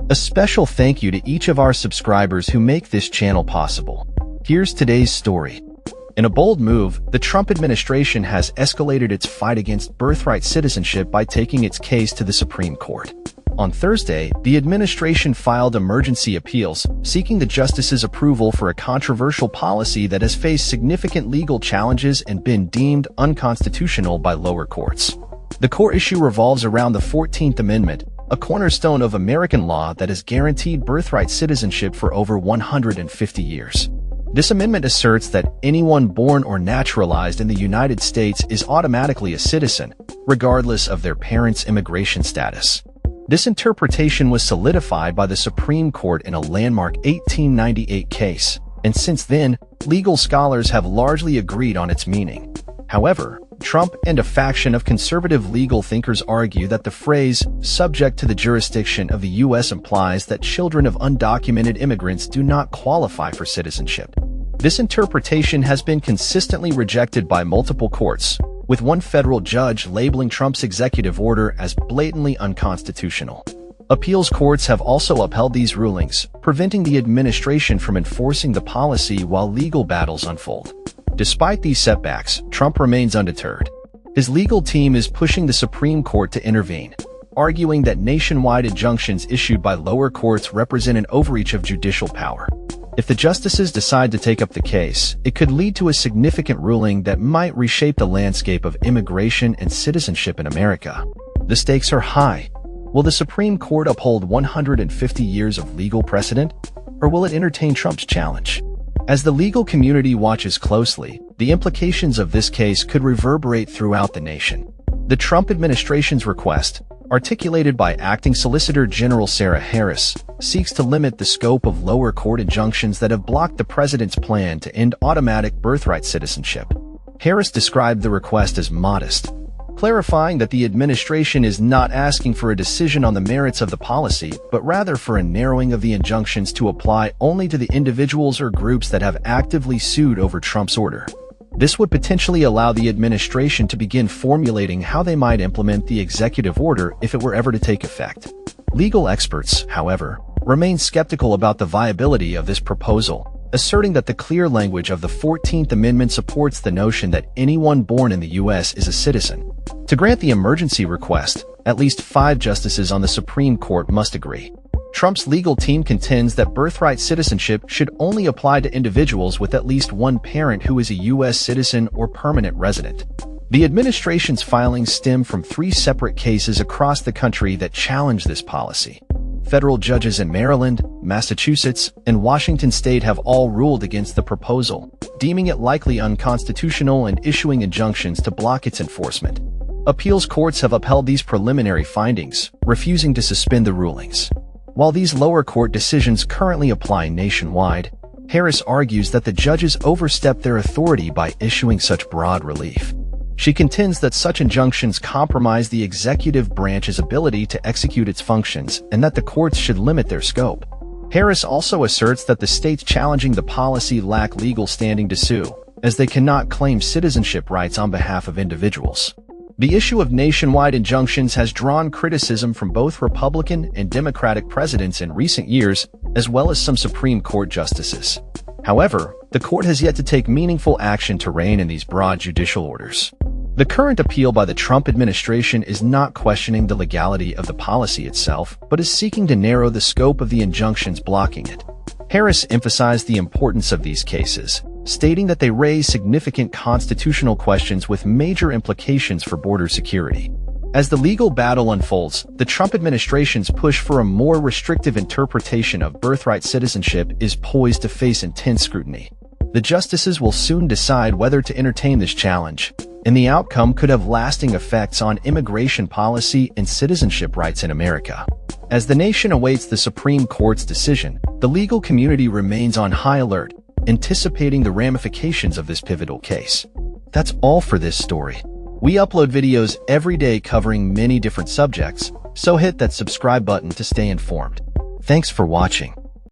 A special thank you to each of our subscribers who make this channel possible. Here's today's story. In a bold move, the Trump administration has escalated its fight against birthright citizenship by taking its case to the Supreme Court. On Thursday, the administration filed emergency appeals, seeking the justices' approval for a controversial policy that has faced significant legal challenges and been deemed unconstitutional by lower courts. The core issue revolves around the 14th Amendment, a cornerstone of American law that has guaranteed birthright citizenship for over 150 years. This amendment asserts that anyone born or naturalized in the United States is automatically a citizen, regardless of their parents' immigration status. This interpretation was solidified by the Supreme Court in a landmark 1898 case, and since then, legal scholars have largely agreed on its meaning. However, Trump and a faction of conservative legal thinkers argue that the phrase, subject to the jurisdiction of the U.S. implies that children of undocumented immigrants do not qualify for citizenship. This interpretation has been consistently rejected by multiple courts, with one federal judge labeling Trump's executive order as blatantly unconstitutional. Appeals courts have also upheld these rulings, preventing the administration from enforcing the policy while legal battles unfold. Despite these setbacks, Trump remains undeterred. His legal team is pushing the Supreme Court to intervene, arguing that nationwide injunctions issued by lower courts represent an overreach of judicial power. If the justices decide to take up the case, it could lead to a significant ruling that might reshape the landscape of immigration and citizenship in America. The stakes are high. Will the Supreme Court uphold 150 years of legal precedent, or will it entertain Trump's challenge? As the legal community watches closely, the implications of this case could reverberate throughout the nation. The Trump administration's request, articulated by Acting Solicitor General Sarah Harris, seeks to limit the scope of lower court injunctions that have blocked the president's plan to end automatic birthright citizenship. Harris described the request as modest, clarifying that the administration is not asking for a decision on the merits of the policy, but rather for a narrowing of the injunctions to apply only to the individuals or groups that have actively sued over Trump's order. This would potentially allow the administration to begin formulating how they might implement the executive order if it were ever to take effect. Legal experts, however, remain skeptical about the viability of this proposal, asserting that the clear language of the 14th Amendment supports the notion that anyone born in the U.S. is a citizen. To grant the emergency request, at least 5 justices on the Supreme Court must agree. Trump's legal team contends that birthright citizenship should only apply to individuals with at least one parent who is a U.S. citizen or permanent resident. The administration's filings stem from 3 separate cases across the country that challenge this policy. Federal judges in Maryland, Massachusetts, and Washington state have all ruled against the proposal, deeming it likely unconstitutional and issuing injunctions to block its enforcement. Appeals courts have upheld these preliminary findings, refusing to suspend the rulings. While these lower court decisions currently apply nationwide, Harris argues that the judges overstepped their authority by issuing such broad relief. She contends that such injunctions compromise the executive branch's ability to execute its functions and that the courts should limit their scope. Harris also asserts that the states challenging the policy lack legal standing to sue, as they cannot claim citizenship rights on behalf of individuals. The issue of nationwide injunctions has drawn criticism from both Republican and Democratic presidents in recent years, as well as some Supreme Court justices. However, the court has yet to take meaningful action to rein in these broad judicial orders. The current appeal by the Trump administration is not questioning the legality of the policy itself, but is seeking to narrow the scope of the injunctions blocking it. Harris emphasized the importance of these cases, stating that they raise significant constitutional questions with major implications for border security. As the legal battle unfolds, the Trump administration's push for a more restrictive interpretation of birthright citizenship is poised to face intense scrutiny. The justices will soon decide whether to entertain this challenge, and the outcome could have lasting effects on immigration policy and citizenship rights in America. As the nation awaits the Supreme Court's decision, the legal community remains on high alert, anticipating the ramifications of this pivotal case. That's all for this story. We upload videos every day covering many different subjects, so hit that subscribe button to stay informed. Thanks for watching.